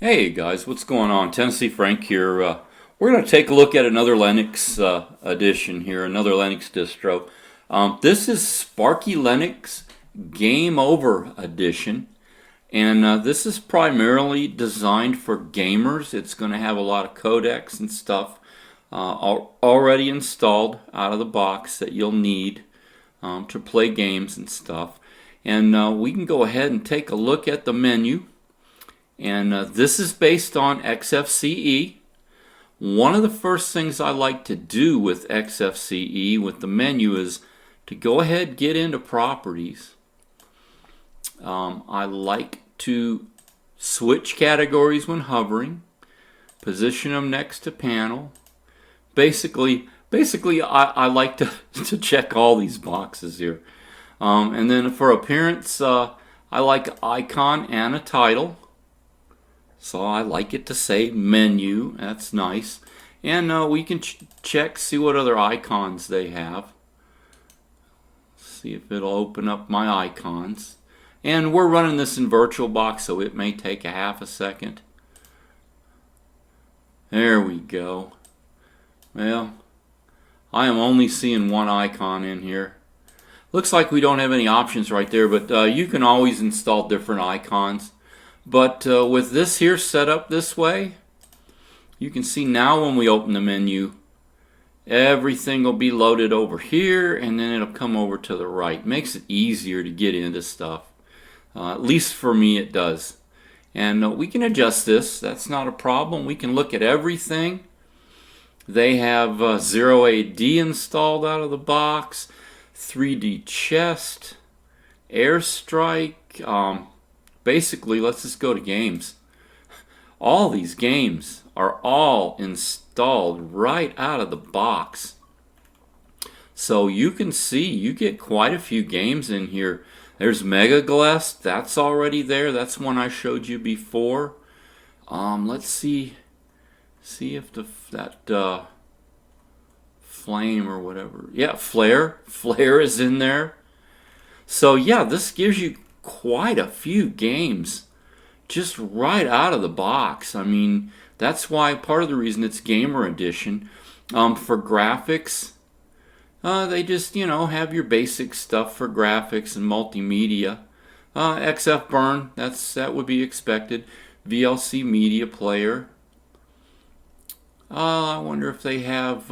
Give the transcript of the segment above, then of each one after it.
Hey guys, what's going on? Tennessee Frank here. We're going to take a look at another Linux edition here, another Linux distro. This is SparkyLinux GameOver edition, and this is primarily designed for gamers. It's going to have a lot of codecs and stuff already installed out of the box that you'll need to play games and stuff. And we can go ahead and take a look at the menu. And this is based on XFCE. One of the first things I like to do with XFCE, with the menu, is to go ahead, get into properties. I like to switch categories when hovering, position them next to panel. Basically, I like to check all these boxes here. And then for appearance, I like icon and a title. So I like it to say menu. That's nice. And we can check, see what other icons they have. See if it'll open up my icons. And we're running this in VirtualBox, so it may take a half a second. There we go. Well, I am only seeing one icon in here. Looks like we don't have any options right there, but you can always install different icons. But with this here set up this way, you can see now when we open the menu, everything will be loaded over here, and then it'll come over to the right. Makes it easier to get into stuff. At least for me it does. And we can adjust this. That's not a problem. We can look at everything. They have Zero AD installed out of the box, 3D Chest, Airstrike. Basically, let's just go to games. All these games are all installed right out of the box. So you can see you get quite a few games in here. There's Mega Glest, that's already there. That's one I showed you before. Let's see if that flame or whatever. Yeah, Flare is in there. So yeah, this gives you quite a few games just right out of the box. I mean, that's why part of the reason it's Gamer Edition. For graphics, they just, have your basic stuff for graphics and multimedia. XF Burn, that would be expected. VLC Media Player. I wonder if they have,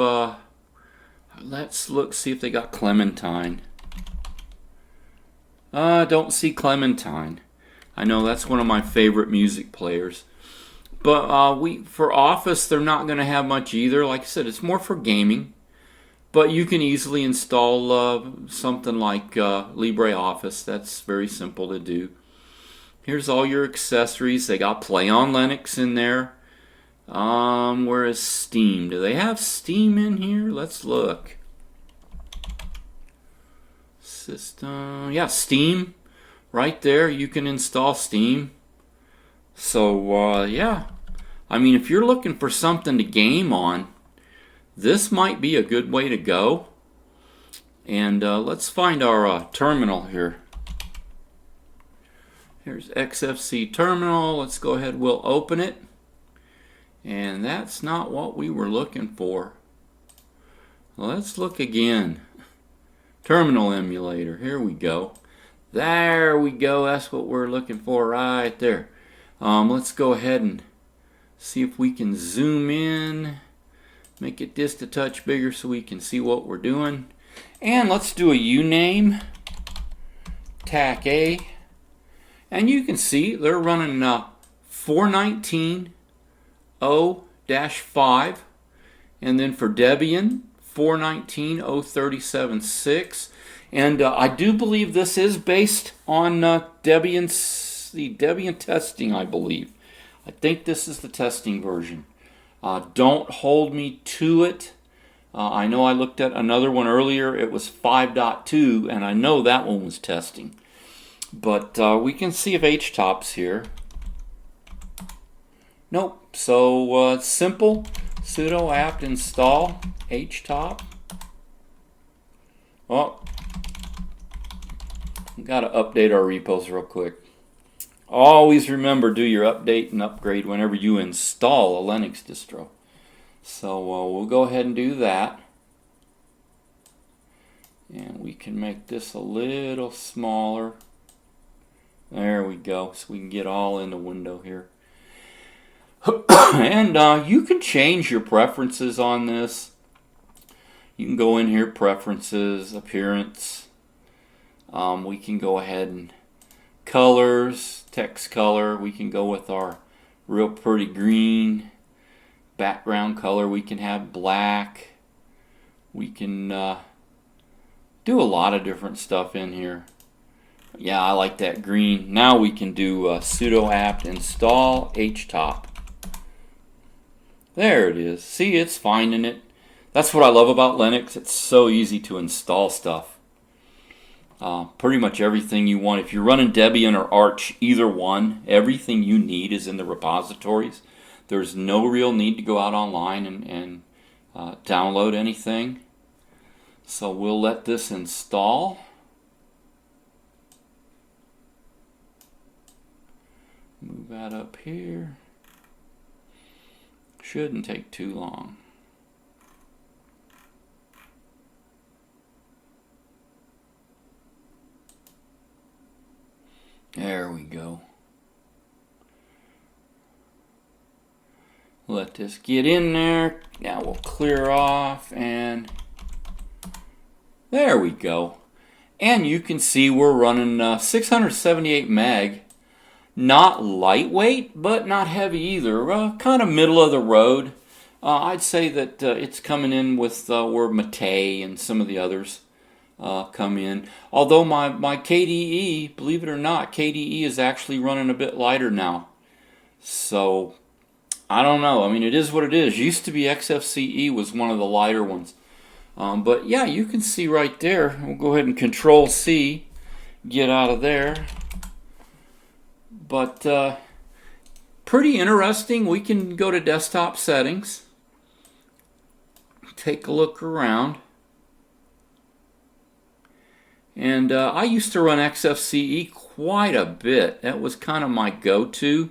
let's look, see if they got Clementine. Don't see Clementine. I know that's one of my favorite music players. But for Office, they're not going to have much either. Like I said, it's more for gaming. But you can easily install something like LibreOffice. That's very simple to do. Here's all your accessories. They got Play on Linux in there. Where is Steam? Do they have Steam in here? Let's look. System, yeah, Steam, right there. You can install Steam. So yeah, I mean, if you're looking for something to game on, this might be a good way to go. And let's find our terminal here. Here's XFC terminal. Let's go ahead. We'll open it. And that's not what we were looking for. Let's look again. Terminal emulator, here we go. There we go, that's what we're looking for right there. Let's go ahead and see if we can zoom in, make it just a touch bigger so we can see what we're doing. And let's do a uname, TAC A, and you can see they're running 419.0-5, and then for Debian, 419.037.6, and I do believe this is based on the Debian testing, I believe. I think this is the testing version. Don't hold me to it. I know I looked at another one earlier. It was 5.2, and I know that one was testing. But we can see if HTOP's here. Nope. So it's simple. Sudo apt install htop. Well, got to update our repos real quick. Always remember, do your update and upgrade whenever you install a Linux distro. So we'll go ahead and do that. And we can make this a little smaller. There we go, so we can get all in the window here. And you can change your preferences on this. You can go in here, preferences, appearance. We can go ahead and colors, text color. We can go with our real pretty green. Background color, we can have black. We can do a lot of different stuff in here. Yeah, I like that green. Now we can do sudo apt install htop. There it is. See, it's finding it. That's what I love about Linux. It's so easy to install stuff. Pretty much everything you want. If you're running Debian or Arch, either one, everything you need is in the repositories. There's no real need to go out online and download anything. So we'll let this install. Move that up here. Shouldn't take too long. There we go. Let this get in there. Now we'll clear off, and there we go. And you can see we're running 678 meg. Not lightweight, but not heavy either. Kind of middle of the road. I'd say that it's coming in with where Mate and some of the others come in. Although my KDE, believe it or not, KDE is actually running a bit lighter now. So, I don't know. I mean, it is what it is. Used to be XFCE was one of the lighter ones. But yeah, you can see right there. We'll go ahead and Control C, get out of there. But pretty interesting. We can go to desktop settings, take a look around. And I used to run XFCE quite a bit. That was kind of my go-to.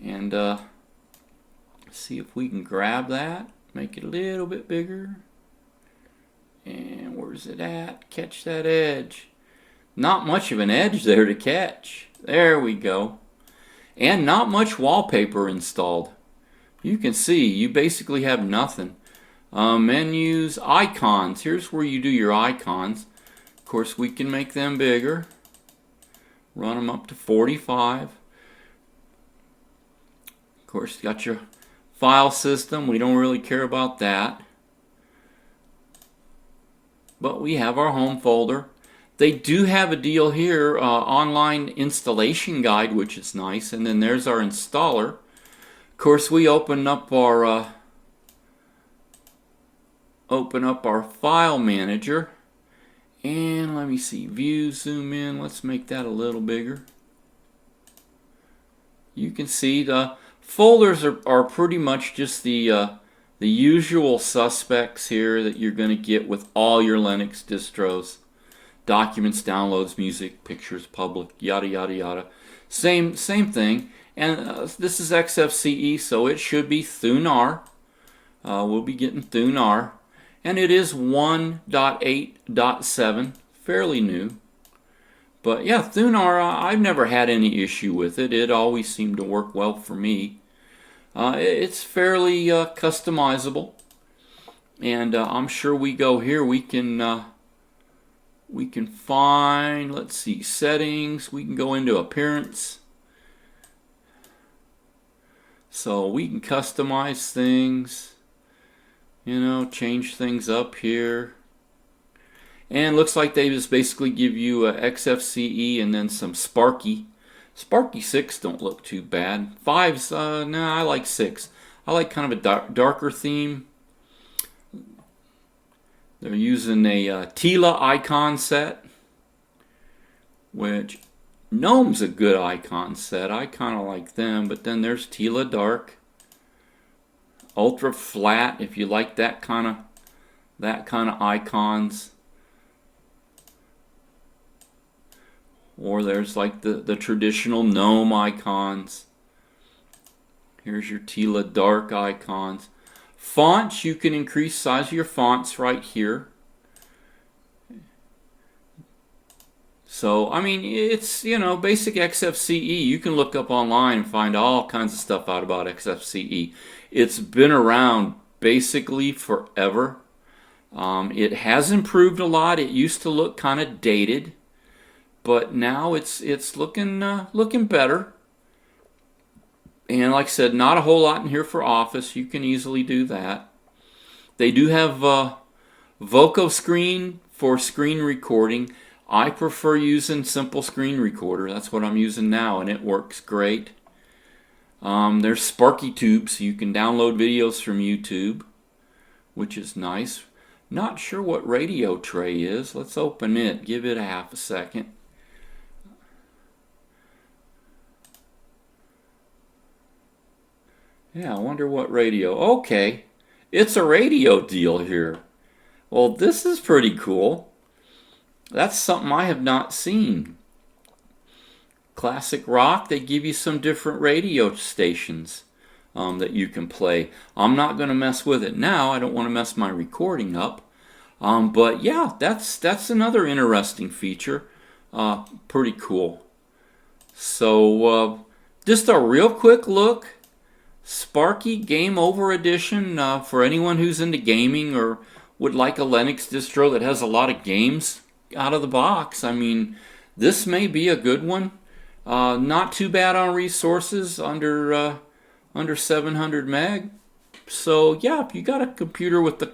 And see if we can grab that, make it a little bit bigger. And where's it at? Catch that edge. Not much of an edge there to catch. There we go. And not much wallpaper installed. You can see you basically have nothing. Menus, icons. Here's where you do your icons. Of course, we can make them bigger. Run them up to 45. Of course, you got your file system. We don't really care about that. But we have our home folder. They do have a deal here, online installation guide, which is nice. And then there's our installer. Of course, we open up our file manager. And let me see, view, zoom in. Let's make that a little bigger. You can see the folders are pretty much just the usual suspects here that you're going to get with all your Linux distros. Documents, downloads, music, pictures, public, yada yada yada. Same thing. And this is XFCE, so it should be Thunar. We'll be getting Thunar. And it is 1.8.7, fairly new. But yeah, Thunar, I've never had any issue with it. It always seemed to work well for me. It's fairly customizable. And I'm sure we go here, we can find, let's see, settings. We can go into appearance. So we can customize things. You know, change things up here. And looks like they just basically give you a XFCE and then some Sparky. Sparky 6 don't look too bad. 5's, I like 6. I like kind of a darker theme. They're using a Tila icon set, which Gnome's a good icon set. I kind of like them, but then there's Tila Dark. Ultra flat, if you like that kind of icons. Or there's like the traditional gnome icons. Here's your Tila dark icons. Fonts, you can increase size of your fonts right here. So, I mean, it's, you know, basic XFCE. You can look up online and find all kinds of stuff out about XFCE. It's been around basically forever. It has improved a lot. It used to look kind of dated, but now it's looking better. And like I said, not a whole lot in here for Office. You can easily do that. They do have Voco Screen for screen recording. I prefer using Simple Screen Recorder. That's what I'm using now, and it works great. There's SparkyTube, so you can download videos from YouTube, which is nice. Not sure what radio tray is. Let's open it. Give it a half a second. Yeah, I wonder what radio. Okay, it's a radio deal here. Well, this is pretty cool. That's something I have not seen. Classic rock, they give you some different radio stations that you can play. I'm not going to mess with it now. I don't want to mess my recording up. But yeah, that's another interesting feature. Pretty cool. So just a real quick look. Sparky GameOver Edition for anyone who's into gaming or would like a Linux distro that has a lot of games out of the box. I mean, this may be a good one. Not too bad on resources, under 700 meg. So yeah, if you got a computer with a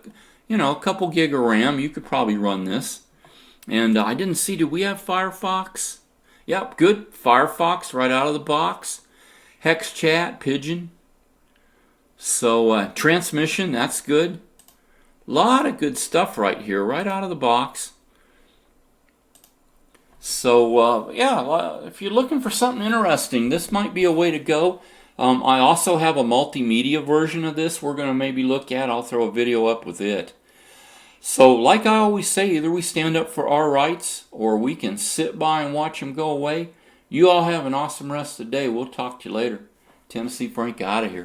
couple gig of RAM, you could probably run this. And I didn't see, do we have Firefox? Yep, good. Firefox right out of the box. Hex Chat, Pigeon. So transmission, that's good. A lot of good stuff right here, right out of the box. So yeah, if you're looking for something interesting, this might be a way to go. I also have a multimedia version of this we're going to maybe look at. I'll throw a video up with it. So like I always say, either we stand up for our rights or we can sit by and watch them go away. You all have an awesome rest of the day. We'll talk to you later. Tennessee Frank out of here.